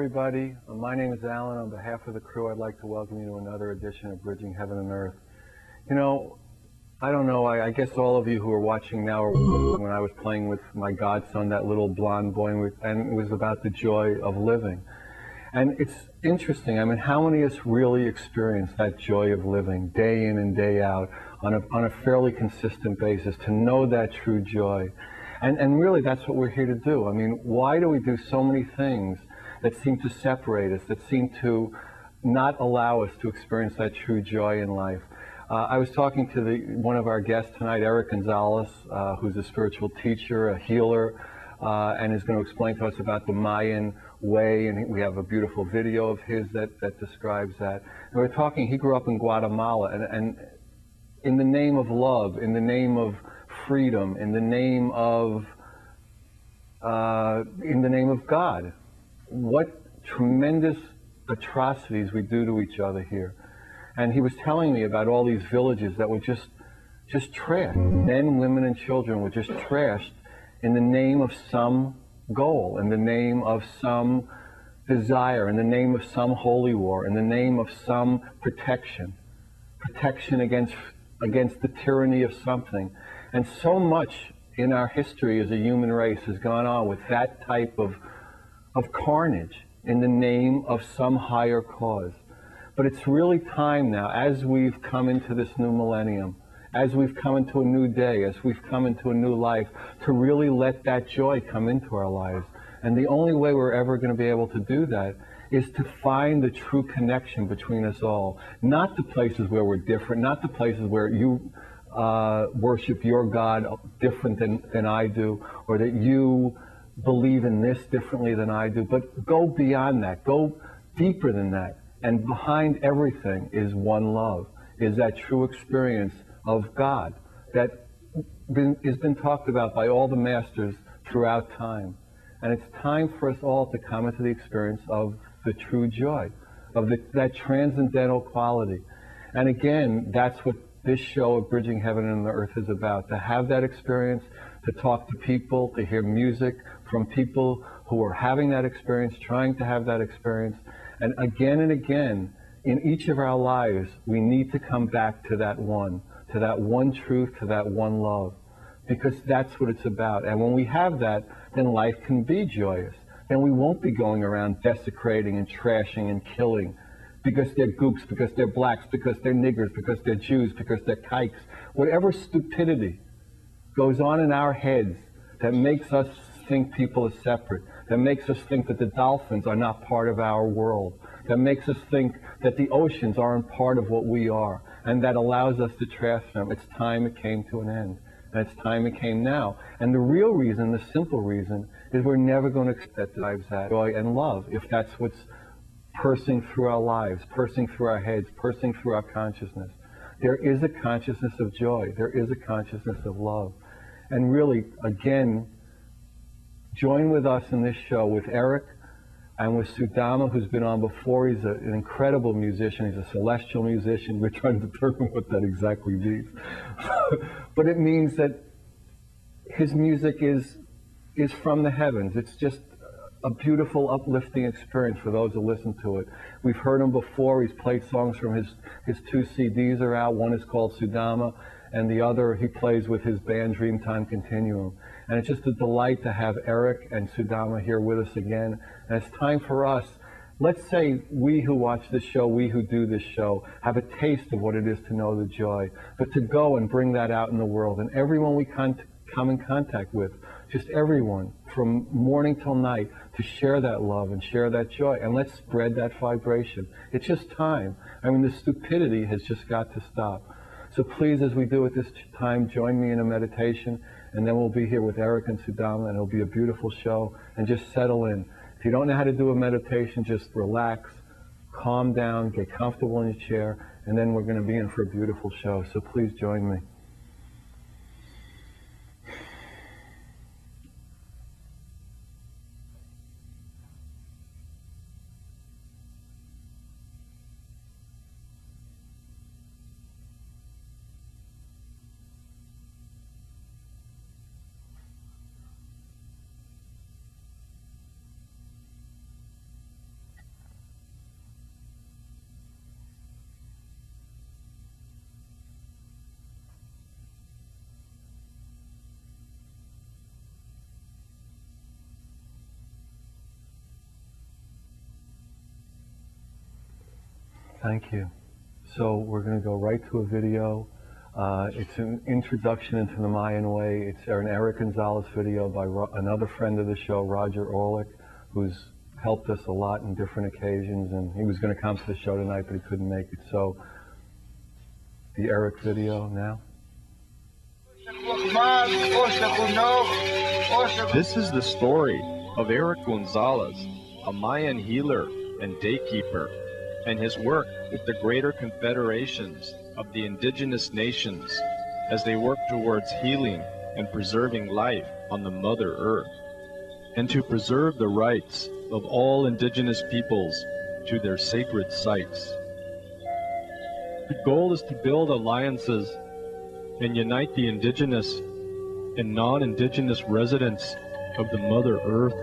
everybody. My name is Alan. On behalf of the crew, I'd like to welcome you to another edition of Bridging Heaven and Earth. You know, I don't know, I guess all of you who are watching now are when I was playing with my godson, that little blonde boy, and it was about the joy of living. And it's interesting, I mean, how many of us really experience that joy of living day in and day out on a fairly consistent basis, to know that true joy? And really, that's what we're here to do. I mean, why do we do so many things that seem to separate us, that seem to not allow us to experience that true joy in life? I was talking to one of our guests tonight, Erick Gonzalez, who's a spiritual teacher, a healer, and is going to explain to us about the Mayan way, and we have a beautiful video of his that describes that. And we're talking, he grew up in Guatemala, and in the name of love, in the name of freedom, in the name of God, what tremendous atrocities we do to each other here. And he was telling me about all these villages that were just trashed. Men, women, and children were just trashed in the name of some goal, in the name of some desire, in the name of some holy war, in the name of some protection against the tyranny of something. And so much in our history as a human race has gone on with that type of carnage in the name of some higher cause. But it's really time now, as we've come into this new millennium, as we've come into a new day, as we've come into a new life, to really let that joy come into our lives. And the only way we're ever going to be able to do that is to find the true connection between us all. Not the places where we're different, not the places where you worship your God different than I do, or that you believe in this differently than I do, but go beyond that, go deeper than that. And behind everything is one love, is that true experience of God that has been talked about by all the masters throughout time. And it's time for us all to come into the experience of the true joy, of that transcendental quality. And again, that's what this show of Bridging Heaven and the Earth is about, to have that experience, to talk to people, to hear music from people who are having that experience, trying to have that experience. And again, in each of our lives, we need to come back to that one truth, to that one love, because that's what it's about. And when we have that, then life can be joyous. Then we won't be going around desecrating and trashing and killing because they're gooks, because they're blacks, because they're niggers, because they're Jews, because they're kikes. Whatever stupidity goes on in our heads that makes us think people are separate, that makes us think that the dolphins are not part of our world, that makes us think that the oceans aren't part of what we are, and that allows us to trash them. It's time it came to an end. And it's time it came now. And the real reason, the simple reason, is we're never going to accept lives that joy and love if that's what's pursing through our lives, pursing through our heads, pursing through our consciousness. There is a consciousness of joy. There is a consciousness of love. And really, again, join with us in this show with Erick and with Sudama, who's been on before. He's an incredible musician. He's a celestial musician. We're trying to determine what that exactly means. But it means that his music is from the heavens. It's just a beautiful, uplifting experience for those who listen to it. We've heard him before. He's played songs from his 2 CDs are out. One is called Sudama, and the other he plays with his band Dreamtime Continuum. And it's just a delight to have Erick and Sudama here with us again. And it's time for us, let's say we who watch this show, we who do this show, have a taste of what it is to know the joy, but to go and bring that out in the world. And everyone we come in contact with, just everyone, from morning till night, to share that love and share that joy. And let's spread that vibration. It's just time. I mean, the stupidity has just got to stop. So please, as we do at this time, join me in a meditation, and then we'll be here with Erick and Sudama, and it'll be a beautiful show. And just settle in. If you don't know how to do a meditation, just relax, calm down, get comfortable in your chair, and then we're going to be in for a beautiful show. So please join me. Thank you. So we're going to go right to a video. It's an introduction into the Mayan way. It's an Erick Gonzalez video by another friend of the show, Erick, who's helped us a lot in different occasions, and he was going to come to the show tonight, but he couldn't make it. So the Erick video now. This is the story of Erick Gonzalez, a Mayan healer and daykeeper, and his work with the greater confederations of the indigenous nations as they work towards healing and preserving life on the Mother Earth, and to preserve the rights of all indigenous peoples to their sacred sites. The goal is to build alliances and unite the indigenous and non-indigenous residents of the Mother Earth.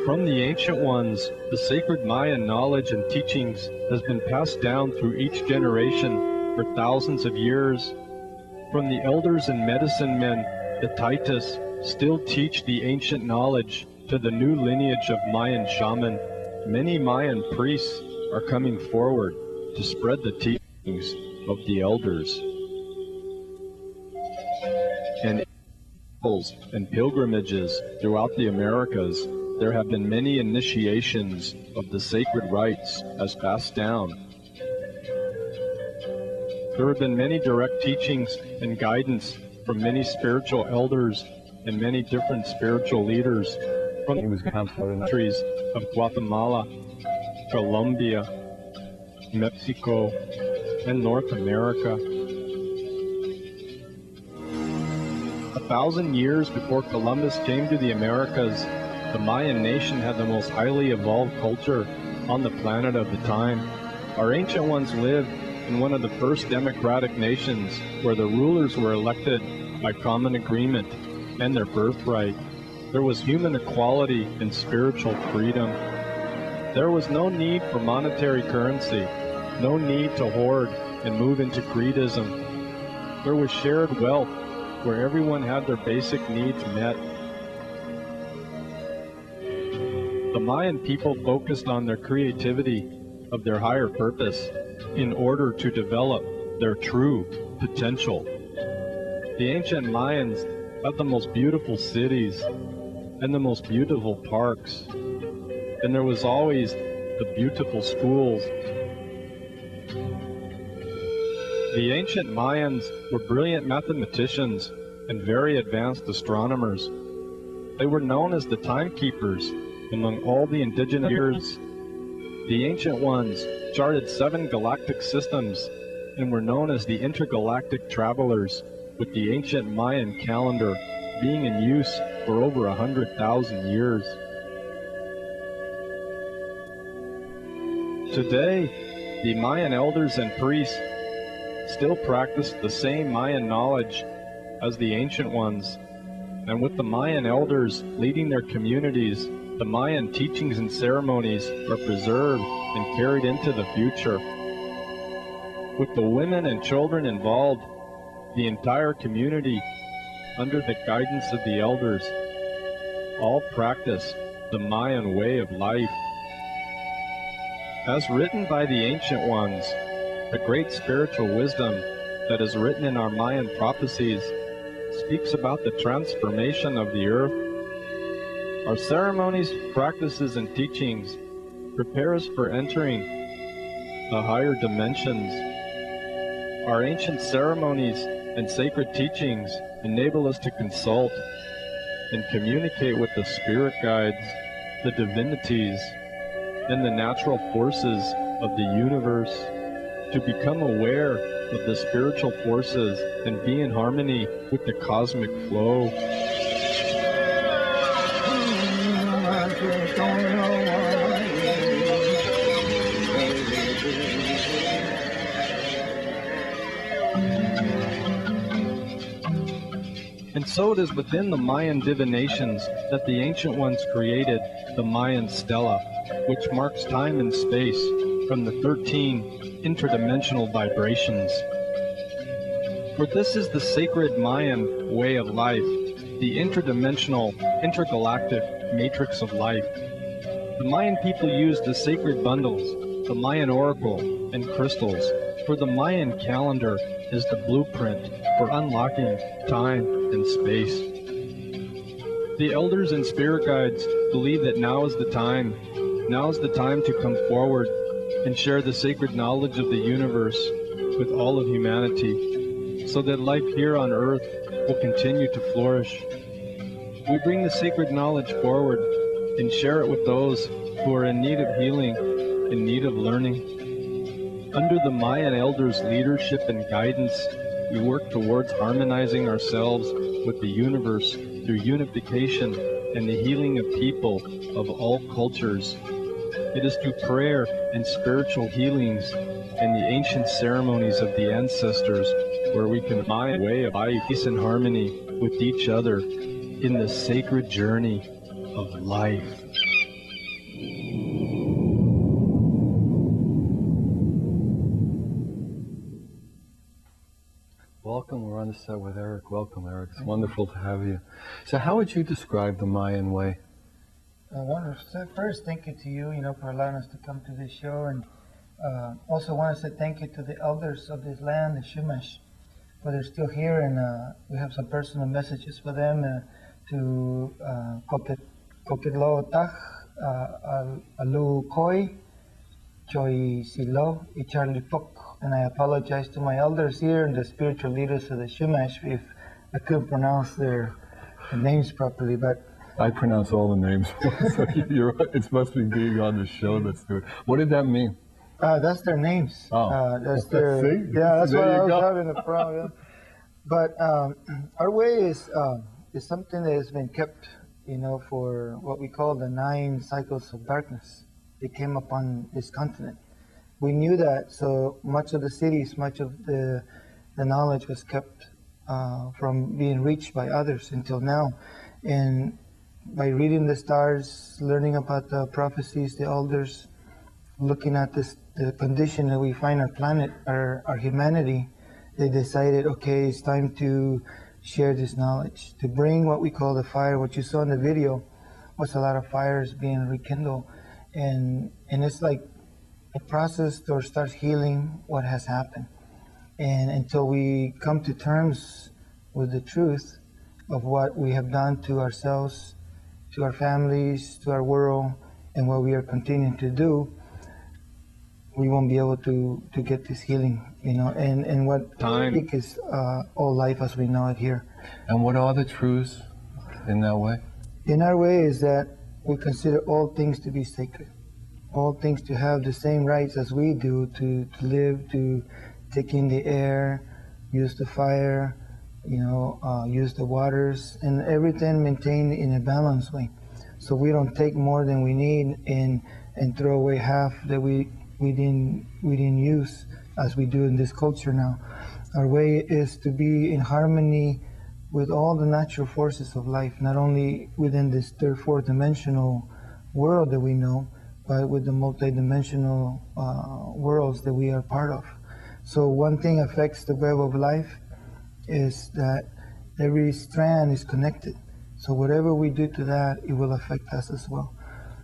From the ancient ones, the sacred Mayan knowledge and teachings has been passed down through each generation for thousands of years. From the elders and medicine men, the Taitas still teach the ancient knowledge to the new lineage of Mayan shaman. Many Mayan priests are coming forward to spread the teachings of the elders. And pilgrimages throughout the Americas, there have been many initiations of the sacred rites as passed down. There have been many direct teachings and guidance from many spiritual elders and many different spiritual leaders from the countries of Guatemala, Colombia, Mexico, and North America. 1,000 years before Columbus came to the Americas, the Mayan nation had the most highly evolved culture on the planet of the time. Our ancient ones lived in one of the first democratic nations where the rulers were elected by common agreement and their birthright. There was human equality and spiritual freedom. There was no need for monetary currency, no need to hoard and move into greedism. There was shared wealth where everyone had their basic needs met. The Mayan people focused on their creativity of their higher purpose in order to develop their true potential. The ancient Mayans had the most beautiful cities and the most beautiful parks, and there was always the beautiful schools. The ancient Mayans were brilliant mathematicians and very advanced astronomers. They were known as the timekeepers among all the indigenous years. The ancient ones charted 7 galactic systems and were known as the intergalactic travelers, with the ancient Mayan calendar being in use for over 100,000 years. Today, the Mayan elders and priests still practice the same Mayan knowledge as the ancient ones, and with the Mayan elders leading their communities, the Mayan teachings and ceremonies are preserved and carried into the future. With the women and children involved, the entire community, under the guidance of the elders, all practice the Mayan way of life. As written by the ancient ones, the great spiritual wisdom that is written in our Mayan prophecies speaks about the transformation of the earth. Our ceremonies, practices, and teachings prepare us for entering the higher dimensions. Our ancient ceremonies and sacred teachings enable us to consult and communicate with the spirit guides, the divinities, and the natural forces of the universe, to become aware of the spiritual forces and be in harmony with the cosmic flow. And so it is within the Mayan divinations that the ancient ones created the Mayan stela, which marks time and space from the 13 interdimensional vibrations. For this is the sacred Mayan way of life, the interdimensional, intergalactic matrix of life. The Mayan people used the sacred bundles, the Mayan oracle, and crystals, for the Mayan calendar is the blueprint for unlocking time and space. The elders and spirit guides believe that now is the time to come forward and share the sacred knowledge of the universe with all of humanity, so that life here on earth will continue to flourish. We bring the sacred knowledge forward and share it with those who are in need of healing, in need of learning. Under the Mayan elders' leadership and guidance, we work towards harmonizing ourselves with the universe through unification and the healing of people of all cultures. It is through prayer and spiritual healings and the ancient ceremonies of the ancestors where we can find a way of peace and harmony with each other in the sacred journey of life. Welcome, we're on the set with Erick. Welcome, Erick. It's wonderful to have you. So how would you describe the Mayan way? I want to say first thank you to you, for allowing us to come to this show, and also want to say thank you to the elders of this land, the Shumash, for they're still here, and we have some personal messages for them to Kokitlo Tach, Alu Koi, Choi Silo, Icharli Pok. And I apologize to my elders here and the spiritual leaders of the Shumash if I couldn't pronounce their names properly, but I pronounce all the names. So you're right. It's supposed to be being on the show. Let's do it. What did that mean? That's their names. Oh, that's their. See? Yeah, that's there what I was go. having a problem. But our way is something that has been kept, for what we call the 9 cycles of darkness. They came upon this continent. We knew that, so much of the cities, much of the knowledge was kept from being reached by others until now. And by reading the stars, learning about the prophecies, the elders, looking at the condition that we find our planet, our humanity, they decided, okay, it's time to share this knowledge, to bring what we call the fire. What you saw in the video was a lot of fires being rekindled, and it's like a process to start healing what has happened. And until we come to terms with the truth of what we have done to ourselves, to our families, to our world, and what we are continuing to do, we won't be able to get this healing, and what Time is all life as we know it here. And what are the truths in that way? In our way is that we consider all things to be sacred, all things to have the same rights as we do, to live, to take in the air, use the fire, use the waters, and everything maintained in a balanced way. So we don't take more than we need and throw away half that we didn't use, as we do in this culture now. Our way is to be in harmony with all the natural forces of life, not only within this third, fourth dimensional world that we know, but with the multidimensional worlds that we are part of. So one thing affects the web of life is that every strand is connected. So whatever we do to that, it will affect us as well.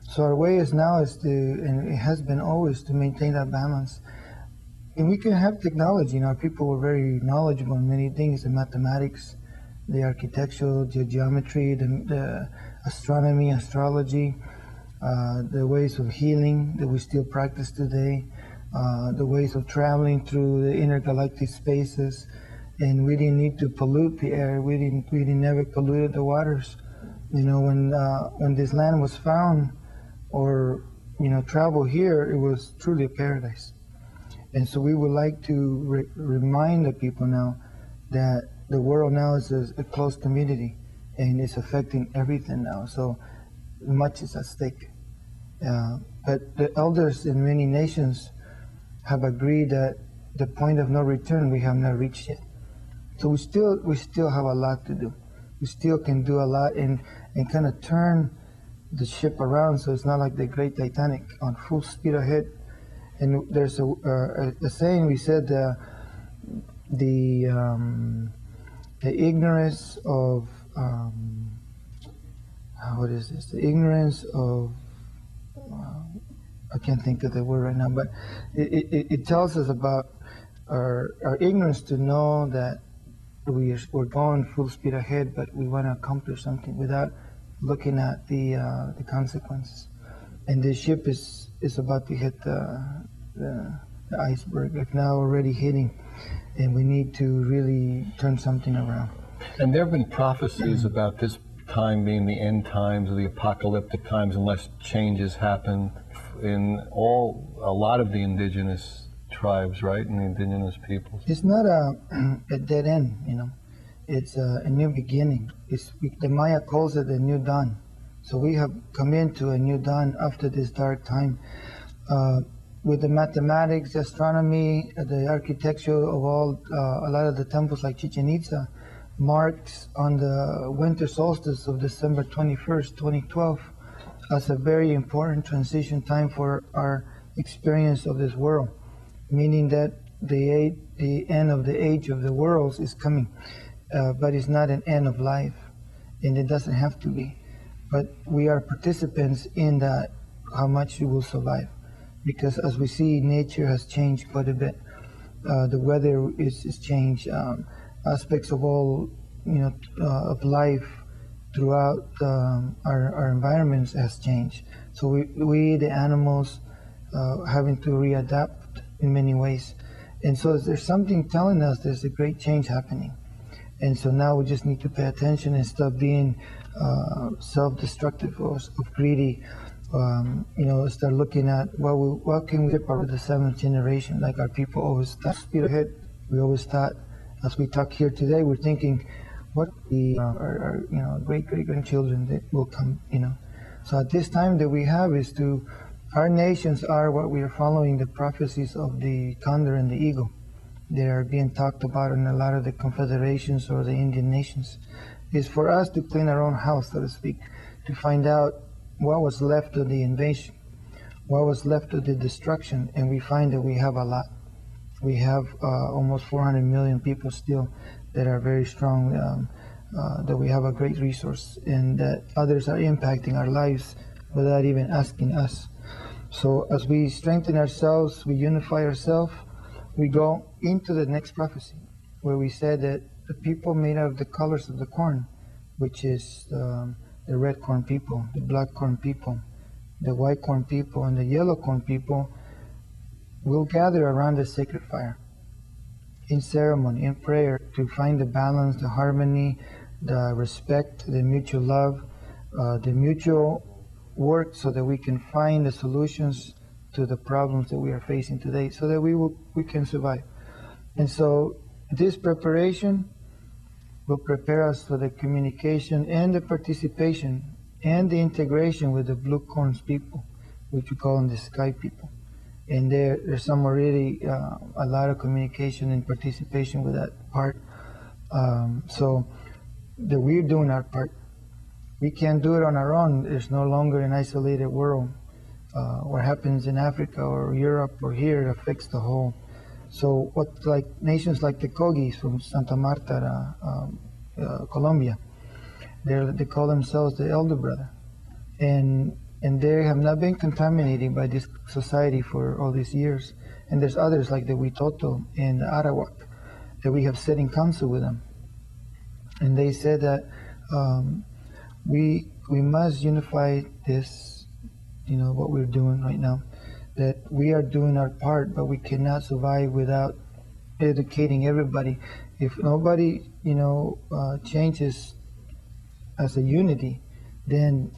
So our way is now is to, and it has been always, to maintain that balance. And we can have technology. People were very knowledgeable in many things, the mathematics, the architectural, the geometry, the astronomy, astrology, the ways of healing that we still practice today, the ways of traveling through the intergalactic spaces. And we didn't need to pollute the air. We never polluted the waters. When this land was found, or travel here, it was truly a paradise. And so we would like to remind the people now that the world now is a close community, and it's affecting everything now. So much is at stake. But the elders in many nations have agreed that the point of no return we have not reached yet. So we still have a lot to do. We still can do a lot and kind of turn the ship around, so it's not like the great Titanic on full speed ahead. And there's a saying we said, the ignorance of what is this? The ignorance of I can't think of the word right now, but it tells us about our ignorance to know that we're going full speed ahead, but we want to accomplish something without looking at the consequences. And this ship is about to hit the iceberg. It's now already hitting, and we need to really turn something around. And there have been prophecies about this time being the end times or the apocalyptic times unless changes happen in a lot of the indigenous tribes, right, and the indigenous peoples. It's not a dead end, you know. It's a new beginning. The Maya calls it a new dawn. So we have come into a new dawn after this dark time. With the mathematics, the astronomy, the architecture of a lot of the temples like Chichen Itza marks on the winter solstice of December 21st, 2012 as a very important transition time for our experience of this world, meaning that the end of the age of the worlds is coming, but it's not an end of life, and it doesn't have to be. But we are participants in that, how much you will survive. Because as we see, nature has changed quite a bit. The weather is changed. Aspects of all, of life throughout our environments has changed. So we the animals, having to readapt in many ways. And so there's something telling us there's a great change happening. And so now we just need to pay attention and stop being self-destructive or greedy. Start looking at what can we do for the seventh generation. Like our people always thought, speed ahead. We always thought, as we talk here today, we're thinking, what our great grandchildren that will come. So at this time that we have is our nations are what we are following the prophecies of the condor and the eagle. They are being talked about in a lot of the confederations or the Indian nations. It's for us to clean our own house, so to speak, to find out what was left of the invasion, what was left of the destruction, and we find that we have a lot. We have almost 400 million people still that are very strong, that we have a great resource, and that others are impacting our lives without even asking us. So as we strengthen ourselves, we unify ourselves, we go into the next prophecy, where we said that the people made out of the colors of the corn, which is the red corn people, the black corn people, the white corn people, and the yellow corn people will gather around the sacred fire in ceremony, in prayer, to find the balance, the harmony, the respect, the mutual love, the mutual work, so that we can find the solutions to the problems that we are facing today, so that we can survive. And so this preparation will prepare us for the communication and the participation and the integration with the blue corns people, which we call them the sky people. And there's some already a lot of communication and participation with that part. So that we're doing our part. We can't do it on our own. There's no longer an isolated world. What happens in Africa or Europe or here affects the whole. So nations like the Kogis from Santa Marta, Colombia, they call themselves the elder brother. And they have not been contaminated by this society for all these years. And there's others like the Witoto and the Arawak that we have sat in council with them. And they said that we must unify this, what we're doing right now, that we are doing our part, but we cannot survive without educating everybody. If nobody, changes as a unity, then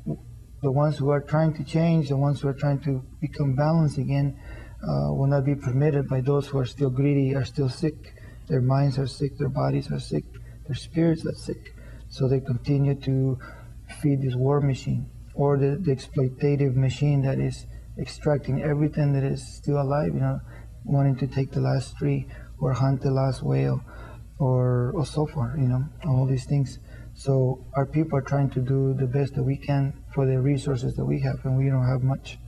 the ones who are trying to change, the ones who are trying to become balanced again, will not be permitted by those who are still greedy, are still sick. Their minds are sick, their bodies are sick, their spirits are sick. So they continue to feed this war machine, or the exploitative machine that is extracting everything that is still alive, wanting to take the last tree or hunt the last whale or so forth, all these things. So our people are trying to do the best that we can for the resources that we have, and we don't have much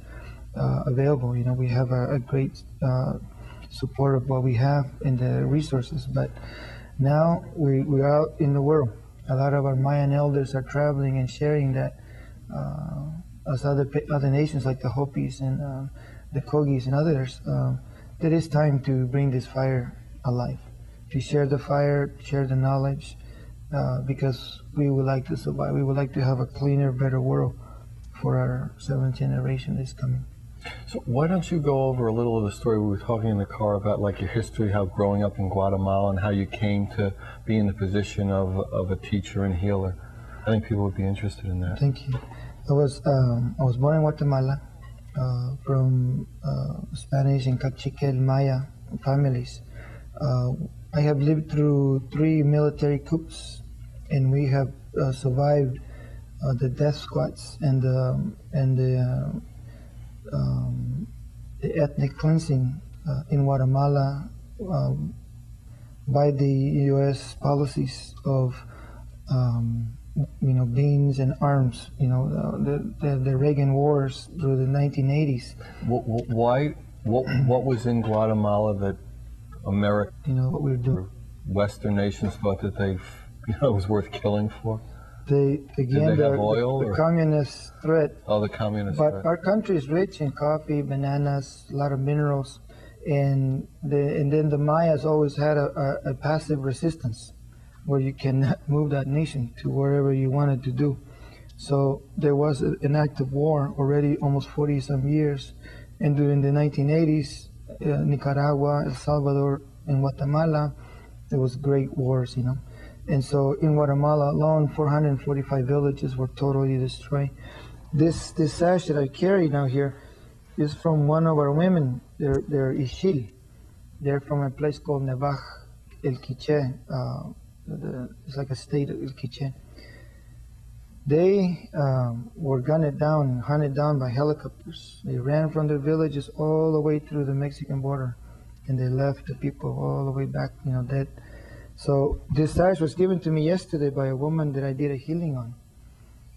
available. We have a great support of what we have in the resources, but now we're out in the world. A lot of our Mayan elders are traveling and sharing that as other nations like the Hopis and the Kogis and others, that it's time to bring this fire alive, to share the fire, share the knowledge, because we would like to survive. We would like to have a cleaner, better world for our seventh generation that's coming. So why don't you go over a little of the story we were talking in the car about, like your history, how growing up in Guatemala and how you came to be in the position of a teacher and healer. I think people would be interested in that. Thank you. I was born in Guatemala from Spanish and Cacique Maya families. I have lived through 3 military coups, and we have survived the death squads and the ethnic cleansing in Guatemala by the U.S. policies of beans and arms. The Reagan wars through the 1980s. What was in Guatemala that America, what we were doing? Western nations thought that it was worth killing for? Did they have oil? The communist threat. Oh, the communist threat. But our country is rich in coffee, bananas, a lot of minerals, and then the Mayas always had a passive resistance, where you can move that nation to wherever you wanted to do. So there was an active war already almost 40-some years, and during the 1980s, Nicaragua, El Salvador, and Guatemala, there was great wars, And so in Guatemala alone, 445 villages were totally destroyed. This sash that I carry now here is from one of our women. They're Ixil. They're from a place called Nevaj, El Quiché. It's like a state of El Quiché. They were gunned down and hunted down by helicopters. They ran from their villages all the way through the Mexican border, and they left the people all the way back, dead. So this sash was given to me yesterday by a woman that I did a healing on,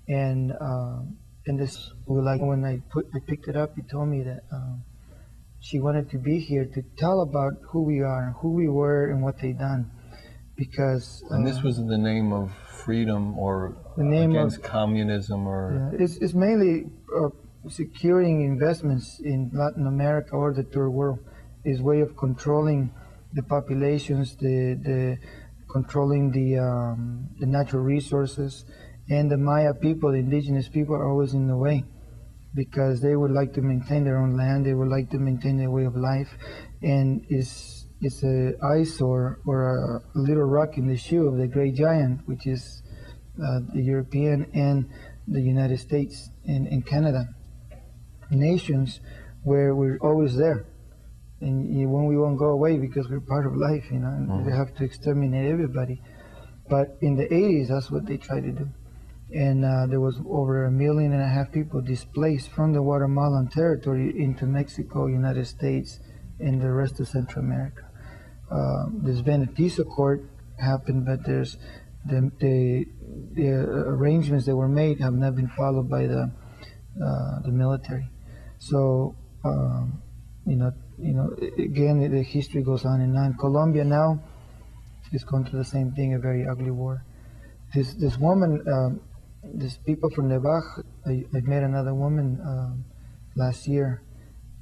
and this, when I picked it up, he told me that she wanted to be here to tell about who we are, who we were, and what they done, because. And this was in the name of freedom, or the name against communism, or. Yeah, it's mainly securing investments in Latin America or the third world. Is way of controlling the populations, controlling the natural resources, and the Maya people, the indigenous people, are always in the way, because they would like to maintain their own land, they would like to maintain their way of life, and it's a eyesore or a little rock in the shoe of the great giant, which is the European and the United States and Canada, nations where we're always there. And when we won't go away because we're part of life, and they have to exterminate everybody. But in the 80s, that's what they tried to do. And there was over 1.5 million people displaced from the Guatemalan territory into Mexico, United States, and the rest of Central America. There's been a peace accord happened, but there's the arrangements that were made have not been followed by the military. So, again, the history goes on and on. Colombia now is going through the same thing, a very ugly war. This woman, these people from Nevaj, I met another woman last year,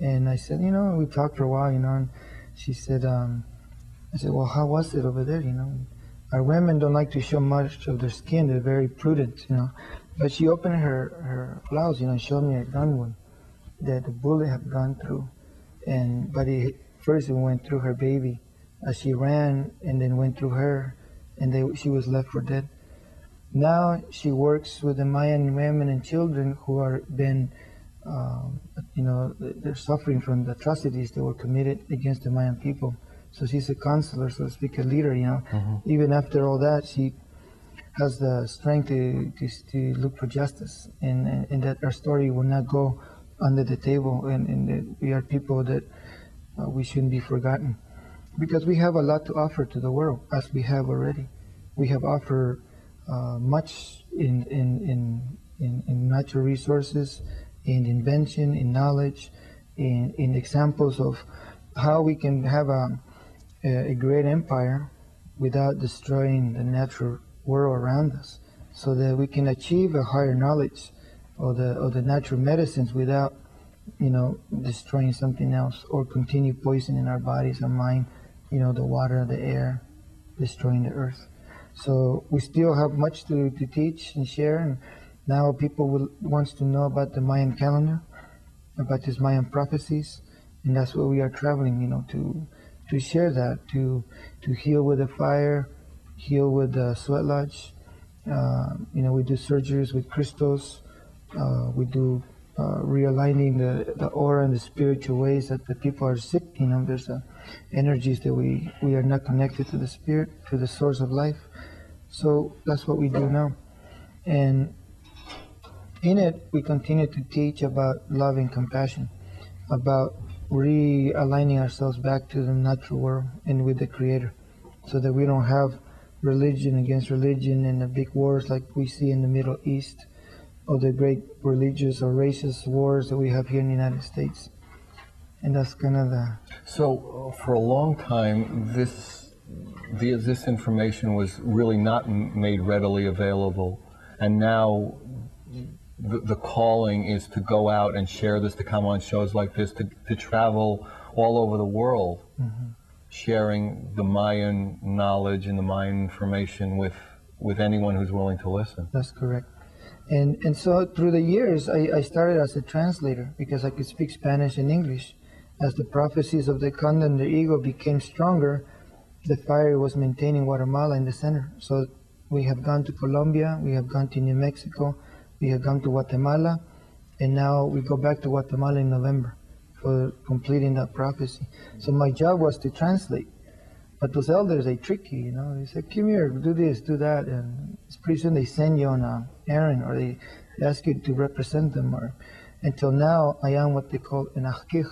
and I said, we talked for a while, and she said, I said, well, how was it over there, Our women don't like to show much of their skin, they're very prudent, But she opened her blouse, and showed me a gun wound that the bullet had gone through. But first it went through her baby as she ran, and then went through her, and she was left for dead. Now she works with the Mayan women and children who are been, they're suffering from the atrocities that were committed against the Mayan people. So she's a counselor, so to speak, a leader. Even after all that, she has the strength to look for justice, and that our story will not go under the table, and that we are people that we shouldn't be forgotten, because we have a lot to offer to the world, as we have already. We have offered much in natural resources, in invention, in knowledge, in examples of how we can have a great empire without destroying the natural world around us, so that we can achieve a higher knowledge or the natural medicines without, you know, destroying something else or continue poisoning our bodies and mind, you know, the water, the air, destroying the earth. So we still have much to teach and share, and now people wants to know about the Mayan calendar, about these Mayan prophecies, and that's where we are traveling, you know, to share that, to heal with the fire, heal with the sweat lodge. You know, we do surgeries with crystals. We do realigning the aura and the spiritual ways that the people are sick. You know, there's energies that we are not connected to the spirit, to the source of life. So that's what we do now. And in it, we continue to teach about love and compassion, about realigning ourselves back to the natural world and with the Creator, so that we don't have religion against religion and the big wars like we see in the Middle East, or the great religious or racist wars that we have here in the United States. And that's kind of the... So for a long time, this information was really not made readily available, and now the calling is to go out and share this, to come on shows like this, to travel all over the world, sharing the Mayan knowledge and the Mayan information with anyone who's willing to listen. That's correct. And so through the years, I started as a translator because I could speak Spanish and English. As the prophecies of the Khan and the ego became stronger, the fire was maintaining Guatemala in the center. So we have gone to Colombia, we have gone to New Mexico, we have gone to Guatemala, and now we go back to Guatemala in November for completing that prophecy. So my job was to translate. But those elders, they trick you, you know. They say, come here, do this, do that. And pretty soon they send you on an errand, or they ask you to represent them. Or until now, I am what they call an achkich.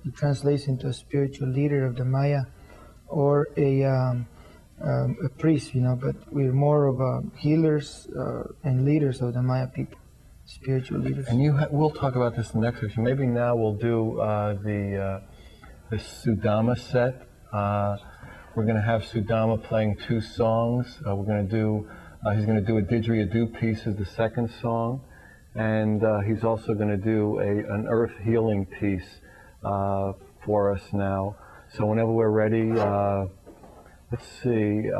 It translates into a spiritual leader of the Maya, or a priest, you know. But we're more of healers and leaders of the Maya people, spiritual leaders. And we'll talk about this in the next section. Maybe now we'll do the Sudama set. We're going to have Sudama playing 2 songs. We're going to do, he's going to do a didgeridoo piece as the second song, and he's also going to do an earth healing piece for us now. So whenever we're ready, let's see.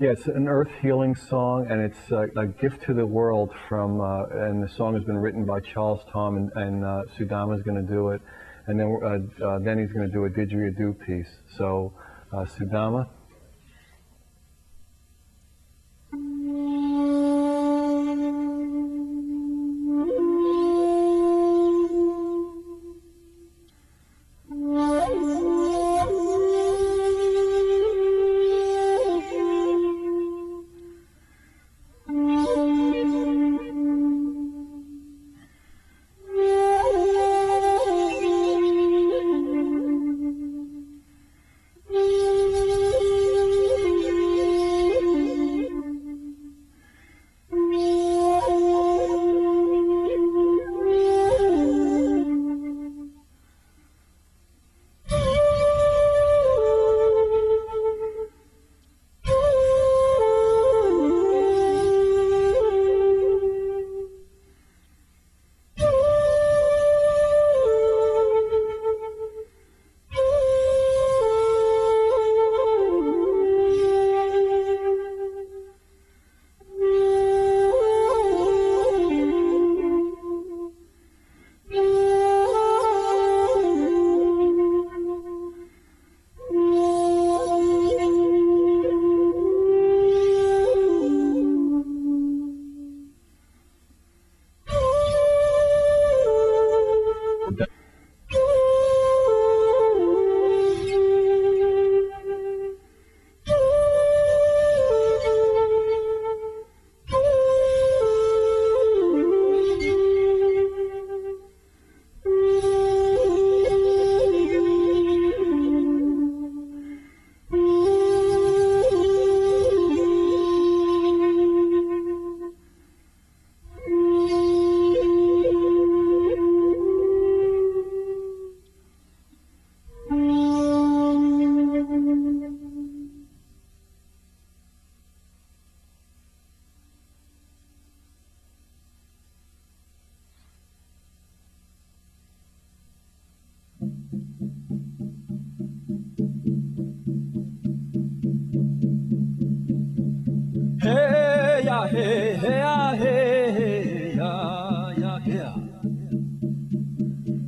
Yeah, it's an earth healing song, and it's a gift to the world from, and the song has been written by Charles Tom, and Sudama is going to do it. And then he's going to do a didgeridoo piece. So, Sudama.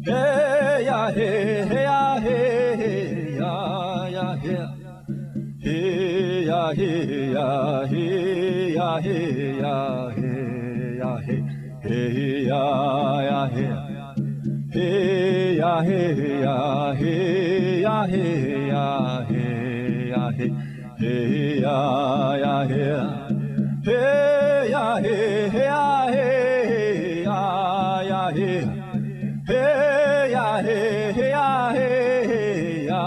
Hey ya hey hey ya hey ya ya hey. Hey ya hey ya hey ya hey ya hey ya hey hey ya ya hey. Hey ya hey ya hey ya hey ya hey ya hey hey ya ya hey. Hey ya hey hey ya hey ya ya hey. Hey ya hey hey ya hey ya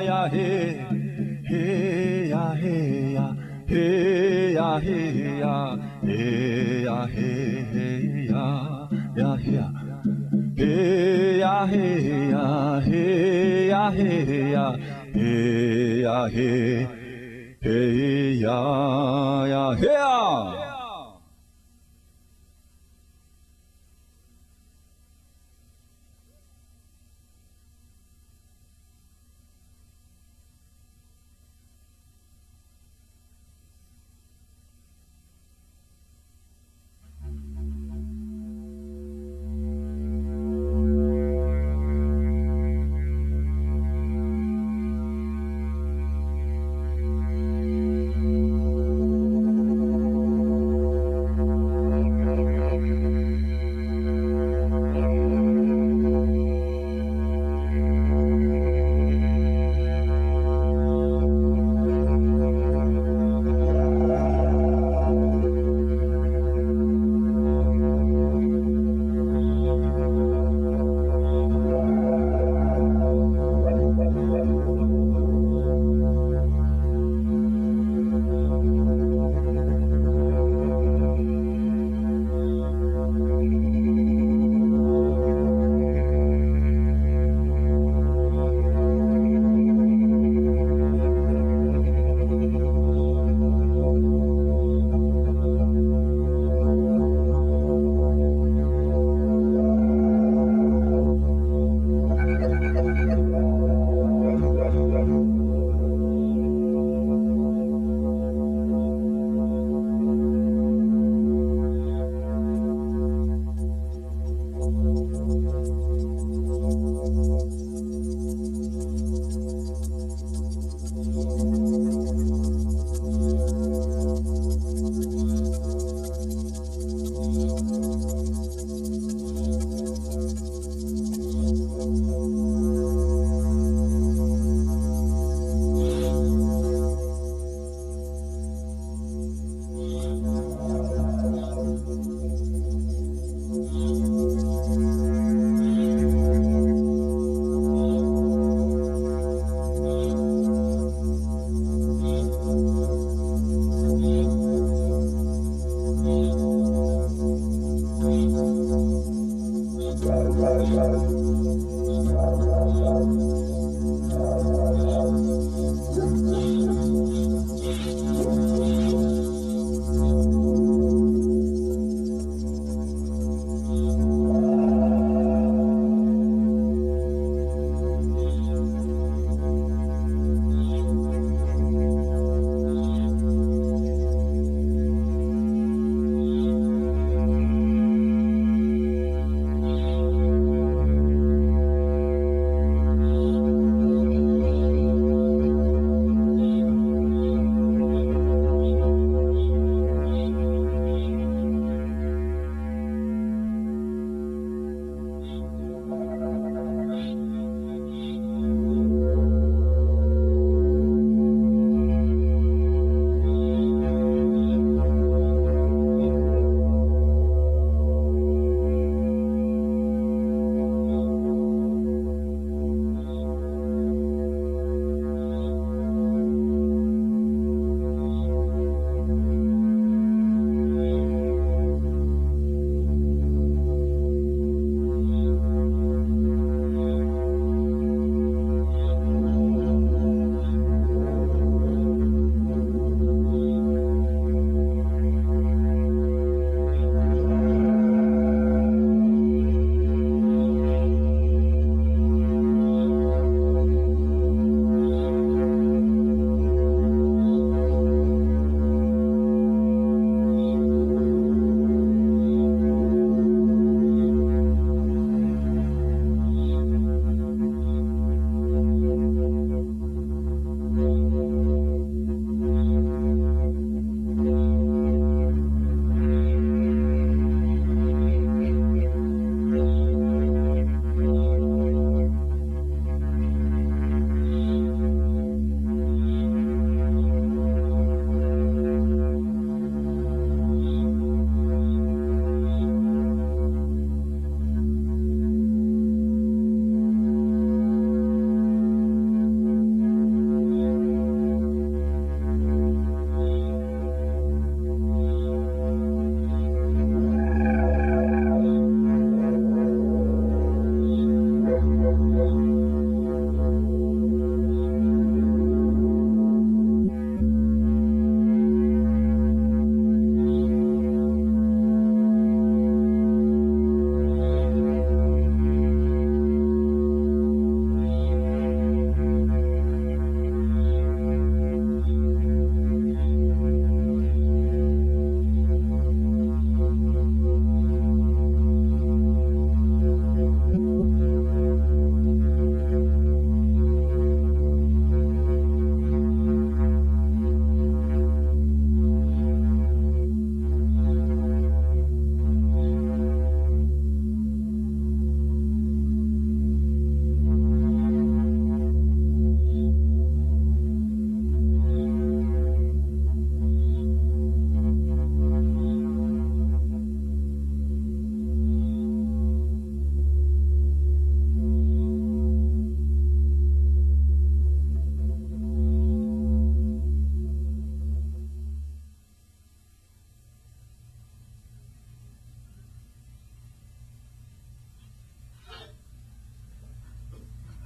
ya hey. Hey ya hey ya hey ya hey ya hey ya hey ya ya hey. Hey ya hey ya hey ya hey ya hey ya hey hey ya ya hey ya.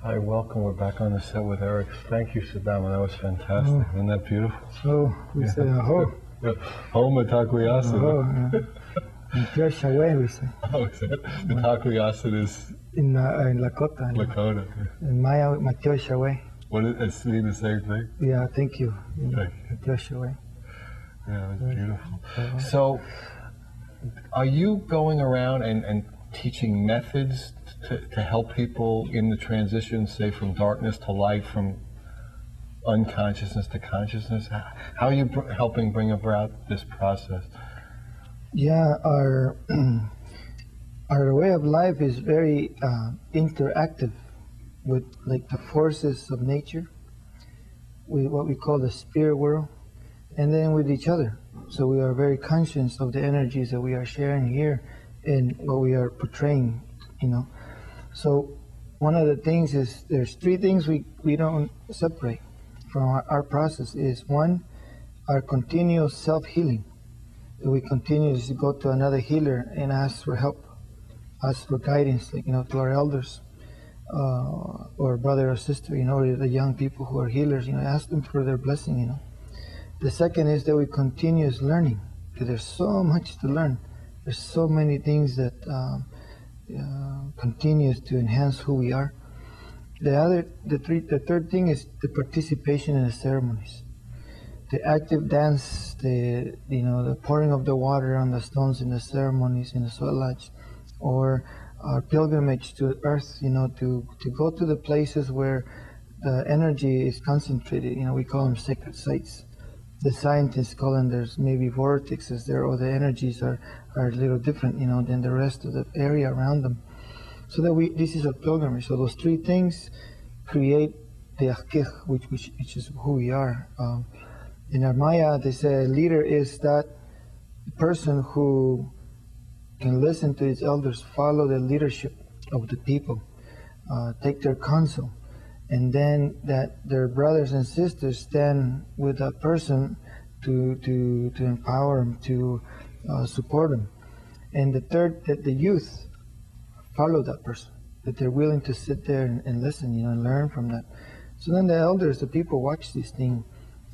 Hi, welcome. We're back on the set with Erick. Thank you, Sudama. That was fantastic. Isn't that beautiful? So we say aho. Home Takuyasu. We say. Oh, is it? The Takuyasu is In Lakota. Lakota. In Maya, Mateo Shaway. What is it's mean the same thing? Yeah, thank you. Thank you. Mateo Shaway. Yeah, it was beautiful. So, are you going around and teaching methods to help people in the transition, say from darkness to light, from unconsciousness to consciousness? How are you helping bring about this process? Yeah, our way of life is very interactive with like the forces of nature, with what we call the spirit world, and then with each other. So we are very conscious of the energies that we are sharing here and what we are portraying, you know. So one of the things is there's three things we don't separate from our process is one, our continuous self-healing. We continuously go to another healer and ask for help, ask for guidance, like, you know, to our elders or brother or sister, you know, the young people who are healers, you know, ask them for their blessing, you know. The second is that we continuous learning, because there's so much to learn. There's so many things that continues to enhance who we are. The third thing is the participation in the ceremonies, the active dance, the pouring of the water on the stones in the ceremonies in the soil lodge, or our pilgrimage to earth, you know, to go to the places where the energy is concentrated. You know, we call them sacred sites. The scientists call them, there's maybe vortexes there, or the energies are a little different, you know, than the rest of the area around them. So that this is a pilgrimage. So those three things create the akih, which is who we are. In our Maya, they say a leader is that person who can listen to his elders, follow the leadership of the people, take their counsel, and then that their brothers and sisters stand with that person to empower them, to support them. And the third, that the youth follow that person, that they're willing to sit there and listen, you know, and learn from that. So then the elders, the people watch this thing,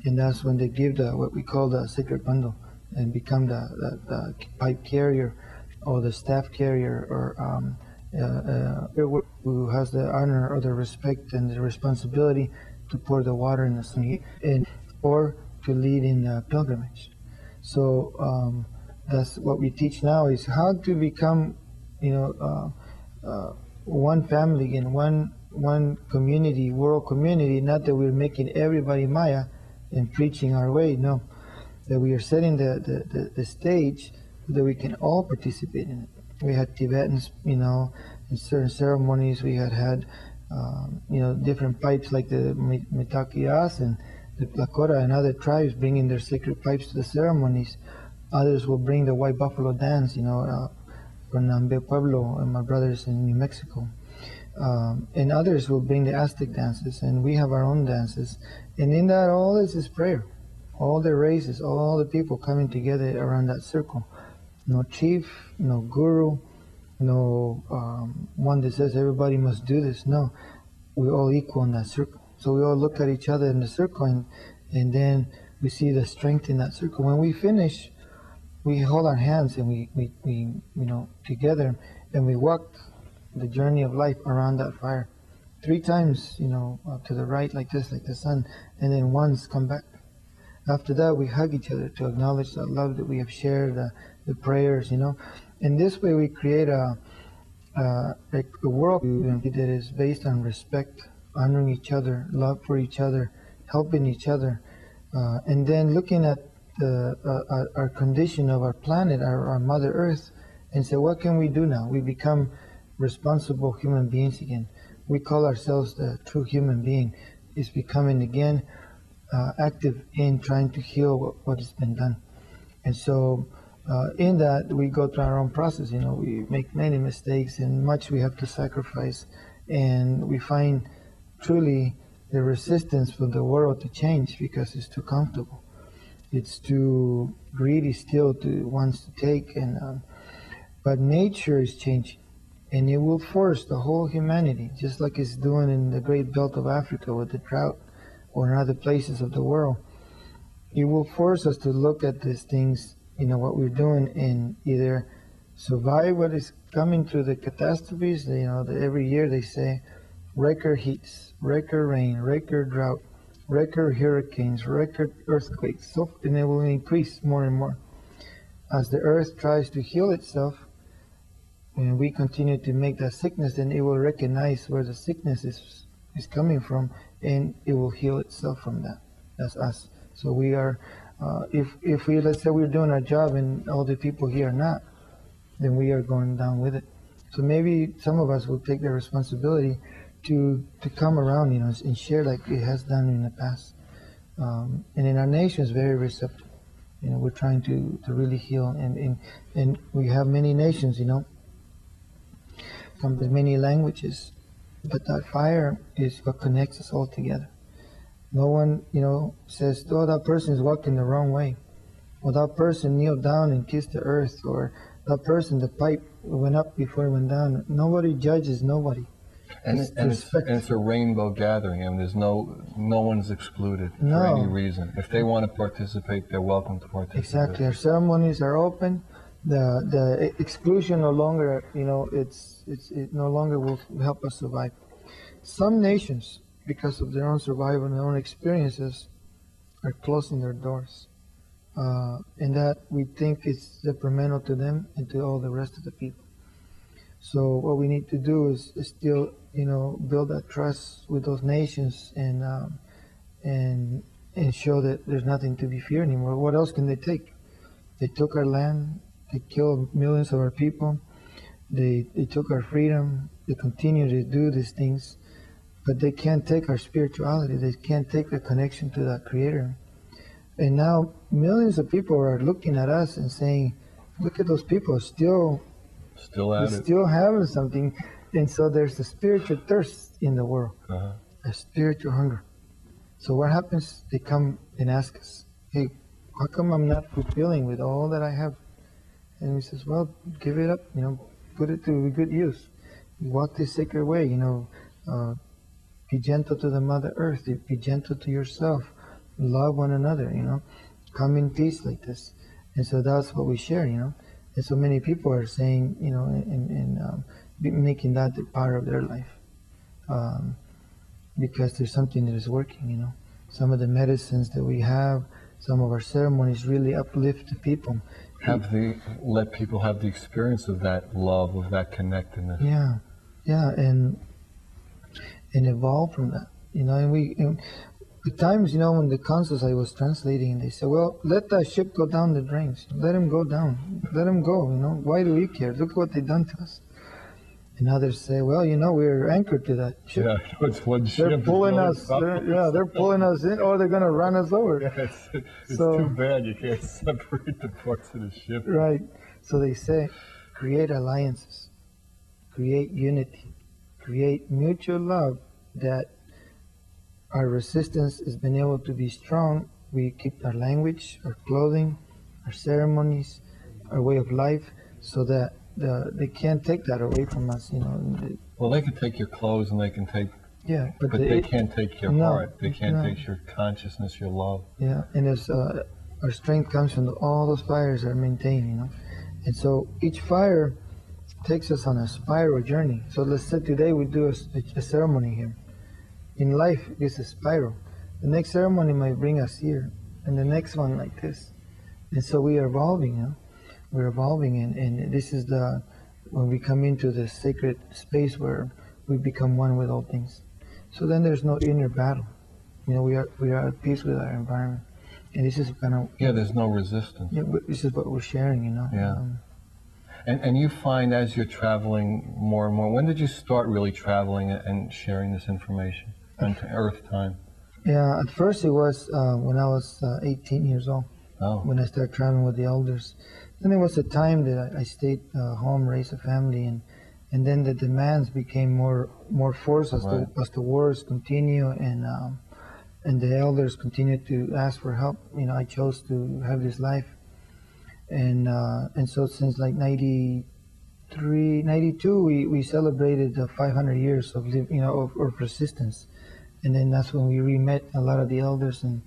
and that's when they give what we call the sacred bundle and become the pipe carrier or the staff carrier, or who has the honor or the respect and the responsibility to pour the water in the sun, or to lead in the pilgrimage. So that's what we teach now, is how to become, you know, one family and one community, world community. Not that we're making everybody Maya and preaching our way, no, that we are setting the stage so that we can all participate in it. We had Tibetans, you know, in certain ceremonies. We had you know, different pipes like the Mitakias and the Lakota and other tribes bringing their sacred pipes to the ceremonies. Others will bring the white buffalo dance, you know, from Nambe Pueblo and my brothers in New Mexico. And others will bring the Aztec dances, and we have our own dances. And in that, all this is prayer. All the races, all the people coming together around that circle. No chief, no guru, no one that says everybody must do this. No, we're all equal in that circle. So we all look at each other in the circle, and then we see the strength in that circle. When we finish, we hold our hands and we you know, together, and we walk the journey of life around that fire 3 times, you know, to the right like this, like the sun, and then once come back. After that, we hug each other to acknowledge that love that we have shared, the prayers, you know. And this way we create a world that is based on respect, honoring each other, love for each other, helping each other, and then looking at our condition of our planet, our Mother Earth, and say, what can we do now? We become responsible human beings again. We call ourselves the true human being. Is becoming again active in trying to heal what has been done. And so in that, we go through our own process. You know, we make many mistakes and much we have to sacrifice, and we find truly the resistance for the world to change because it's too comfortable. It's too greedy still to wants to take, and but nature is changing. and it will force the whole humanity, just like it's doing in the Great Belt of Africa with the drought, or in other places of the world. It will force us to look at these things, what we're doing, and either survive what is coming through the catastrophes. Every year they say record heats, record rain, record drought, record hurricanes, record earthquakes, and it will increase more and more. As the earth tries to heal itself, and we continue to make that sickness, then it will recognize where the sickness is coming from, and it will heal itself from that. That's us. So we are, if we, let's say we're doing our job and all the people here are not, then we are going down with it. So maybe some of us will take the responsibility to come around, and share like it has done in the past. And in our nation is very receptive. We're trying to really heal, and we have many nations, from the many languages, but that fire is what connects us all together. No one, says, oh, that person is walking the wrong way, or that person kneeled down and kissed the earth, or that person, the pipe went up before it went down. Nobody judges nobody. And it's a rainbow gathering, and there's no one's excluded for any reason. If they want to participate, they're welcome to participate. Exactly. Our ceremonies are open. The exclusion no longer, it no longer will help us survive. Some nations, because of their own survival and their own experiences, are closing their doors, and that we think is detrimental to them and to all the rest of the people. So what we need to do is still, build that trust with those nations, and show that there's nothing to be feared anymore. What else can they take? They took our land. They killed millions of our people. They took our freedom. They continue to do these things, but they can't take our spirituality. They can't take the connection to that Creator. And now millions of people are looking at us and saying, "Look at those people, still having something." And so there's a spiritual thirst in the world, a spiritual hunger. So what happens? They come and ask us, "Hey, how come I'm not fulfilling with all that I have?" And he says, "Well, give it up, put it to good use. Walk this sacred way, be gentle to the Mother Earth, be gentle to yourself, love one another, come in peace like this." And so that's what we share, And so many people are saying, making that the part of their life, because there's something that is working, Some of the medicines that we have, some of our ceremonies really uplift the people. Let people have the experience of that love, of that connectedness. Yeah, and evolve from that, And at times, when the consuls I was translating, they said, "Well, let that ship go down the drains. Let them go down. Let them go. Why do we care? Look what they've done to us." And others say, "Well, we're anchored to that ship. Yeah, it's one ship. They're pulling us. They're pulling us in, or they're gonna run us over." Yeah, it's too bad you can't separate the parts of the ship. Right. So they say, create alliances, create unity, create mutual love, that our resistance has been able to be strong. We keep our language, our clothing, our ceremonies, our way of life, so that they can't take that away from us, Well, they can take your clothes, and they can take. Yeah, but they can't take your heart. They can't take your consciousness, your love. Yeah, and it's, our strength comes from all those fires are maintained, And so each fire takes us on a spiral journey. So let's say today we do a ceremony here. In life, it's a spiral. The next ceremony might bring us here, and the next one like this. And so we are evolving, We're evolving, and this is when we come into the sacred space where we become one with all things. So then there's no inner battle. We are at peace with our environment, and this is kind of there's no resistance. Yeah, but this is what we're sharing, Yeah. And you find as you're traveling more and more. When did you start really traveling and sharing this information on Earth time? Yeah, at first it was when I was 18 years old. Oh. When I started traveling with the elders. Then there was a time that I stayed home, raised a family, and then the demands became more forced as the wars continue, and the elders continued to ask for help. I chose to have this life, and so since like 90, 92, we celebrated the 500 years of of resistance, and then that's when we re-met a lot of the elders, and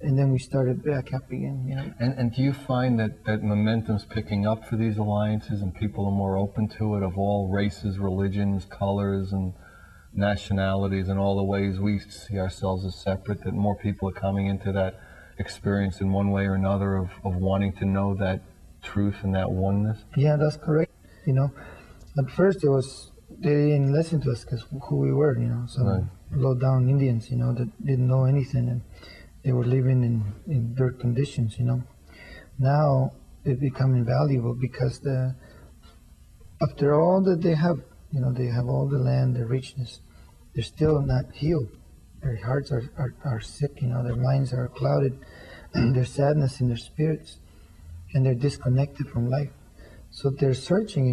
then we started back up again. And do you find that momentum's picking up for these alliances, and people are more open to it, of all races, religions, colors, and nationalities, and all the ways we see ourselves as separate, that more people are coming into that experience in one way or another of wanting to know that truth and that oneness? Yeah, that's correct. At first they didn't listen to us because who we were, some Right. low down Indians, that didn't know anything, and they were living in dirt conditions, Now it's becoming valuable because after all that they have, they have all the land, the richness, they're still not healed. Their hearts are sick, their minds are clouded, and there's sadness in their spirits, and they're disconnected from life. So they're searching,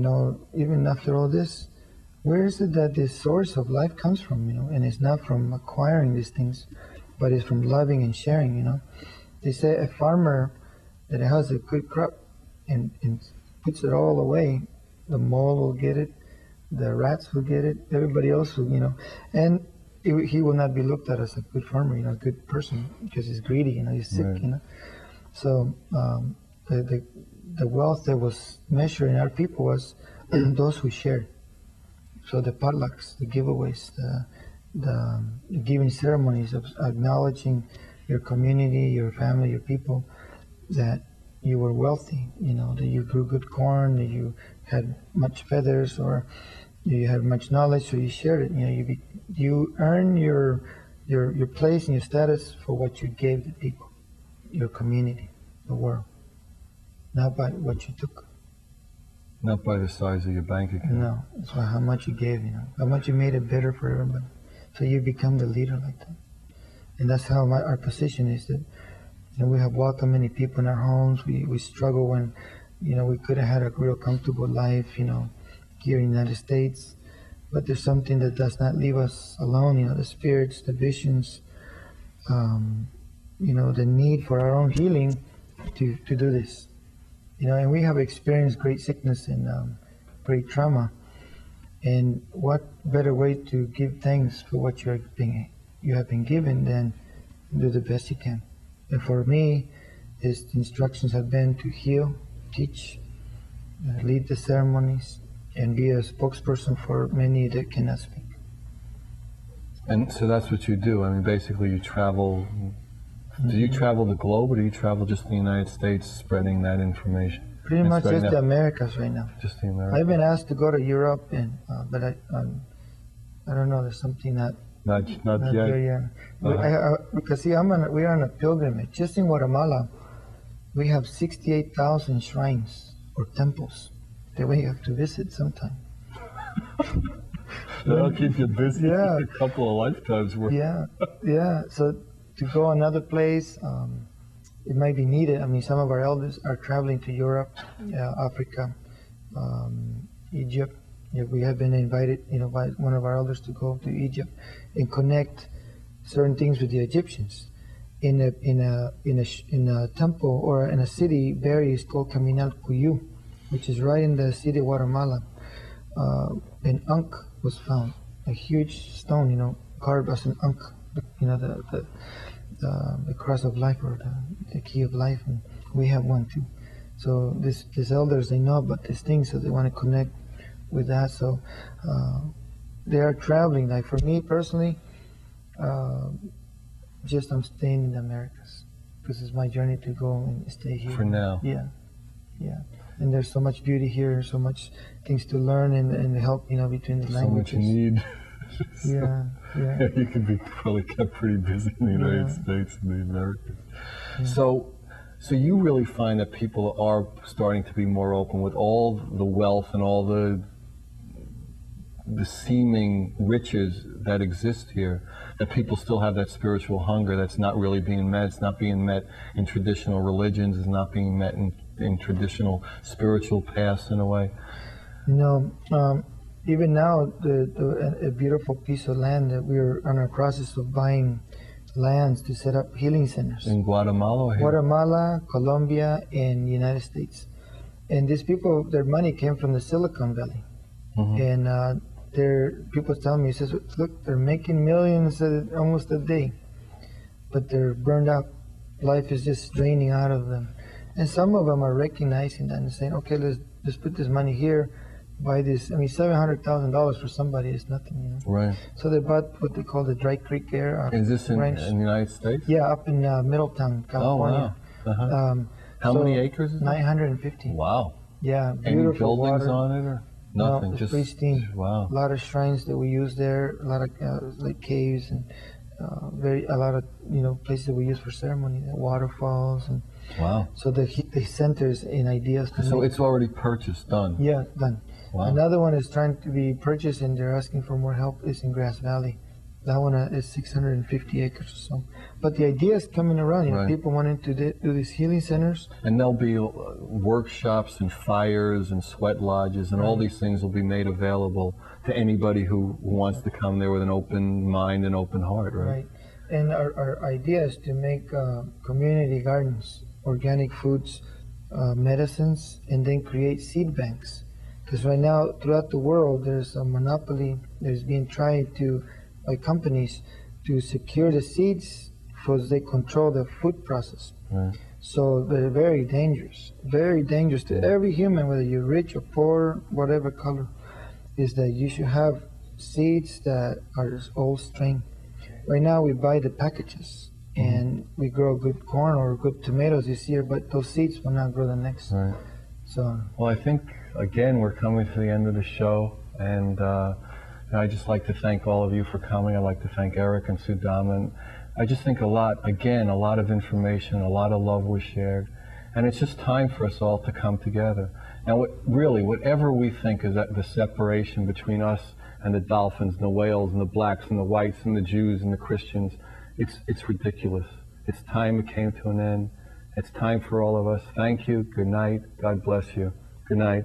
even after all this, where is it that this source of life comes from, and it's not from acquiring these things, but it's from loving and sharing, They say a farmer that has a good crop and puts it all away, the mole will get it, the rats will get it, everybody else will, and he will not be looked at as a good farmer, a good person, because he's greedy, he's sick, Right. So the wealth that was measured in our people was those who shared. So the potlucks, the giveaways, the giving ceremonies of acknowledging your community, your family, your people, that you were wealthy, that you grew good corn, that you had much feathers, or you had much knowledge, so you shared it. You earn your place and your status for what you gave the people, your community, the world, not by what you took. Not by the size of your bank account. No, it's by how much you gave, how much you made it better for everybody. So you become the leader like that. And that's how our position is, that we have welcomed many people in our homes. We struggle when, we could have had a real comfortable life, here in the United States. But there's something that does not leave us alone, the spirits, the visions, the need for our own healing to do this. And we have experienced great sickness and great trauma. And what better way to give thanks for what you have been given than do the best you can. And for me, the instructions have been to heal, teach, lead the ceremonies, and be a spokesperson for many that cannot speak. And so that's what you do. I mean, basically you travel. Do you travel the globe, or do you travel just in the United States spreading that information? Pretty And much spreading just the that- Americas right now. Just the Americas. I've been asked to go to Europe, but I don't know. There's something not Not yet. there yet. Because see, we're on a pilgrimage. Just in Guatemala, we have 68,000 shrines or temples that we have to visit sometime. That'll keep you busy. Yeah. A couple of lifetimes worth. Yeah. So to go another place, it might be needed. I mean, some of our elders are traveling to Europe, Africa, Egypt. We have been invited, by one of our elders to go to Egypt and connect certain things with the Egyptians. In a temple or in a city, Berry called Caminal Cuyu, which is right in the city of Guatemala. An ankh was found, a huge stone, carved as an ankh, the cross of life, or the key of life, and we have one too. So these elders, they know about these things, so they want to connect with that. So they are traveling. Like for me personally, just I'm staying in the Americas because it's my journey to go and stay here. For now. Yeah. And there's so much beauty here, so much things to learn and help, between the So much languages. need. Yeah. You can be probably kept pretty busy in the United States and the Americas. Yeah. So you really find that people are starting to be more open with all the wealth and all the seeming riches that exist here, that people still have that spiritual hunger that's not really being met. It's not being met in traditional religions. It's not being met in traditional spiritual paths in a way. Even now, a beautiful piece of land that we're on our process of buying lands to set up healing centers. In Guatemala or here? Guatemala, Colombia, and United States. And these people, their money came from the Silicon Valley. And people tell me, he says, look, they're making millions almost a day, but they're burned out. Life is just draining out of them. And some of them are recognizing that and saying, okay, let's put this money here, buy this. I mean, $700,000 for somebody is nothing, you know. Right. So they bought what they call the Dry Creek Air. Is this in the United States? Yeah, up in Middletown, California. Oh, wow. How many acres is it? 950. Wow. Yeah, Any beautiful buildings water. on it or nothing? No, just pristine. Wow. A lot of shrines that we use there, a lot of like caves and a lot of places that we use for ceremony, waterfalls and. Wow. So the centers in ideas. So it's already purchased, done. Yeah, done. Wow. Another one is trying to be purchased and they're asking for more help is in Grass Valley. That one is 650 acres or so. But the idea is coming around. Right. People wanting to do these healing centers. And there'll be workshops and fires and sweat lodges and all these things will be made available to anybody who wants to come there with an open mind and open heart, right? Right. And our idea is to make community gardens, organic foods, medicines, and then create seed banks. Because right now, throughout the world, there's a monopoly. There's being tried by companies to secure the seeds because they control the food process. Right. So they're very dangerous to every human, whether you're rich or poor, whatever color, is that you should have seeds that are old strain. Right now we buy the packages and we grow good corn or good tomatoes this year, but those seeds will not grow the next. Right. So. Well, I think, again, we're coming to the end of the show, and I'd just like to thank all of you for coming. I'd like to thank Erick and Sudama. And I just think a lot of information, a lot of love was shared, and it's just time for us all to come together. Now, whatever we think is that the separation between us and the dolphins and the whales and the blacks and the whites and the Jews and the Christians, it's ridiculous. It's time it came to an end. It's time for all of us. Thank you. Good night. God bless you. Good night.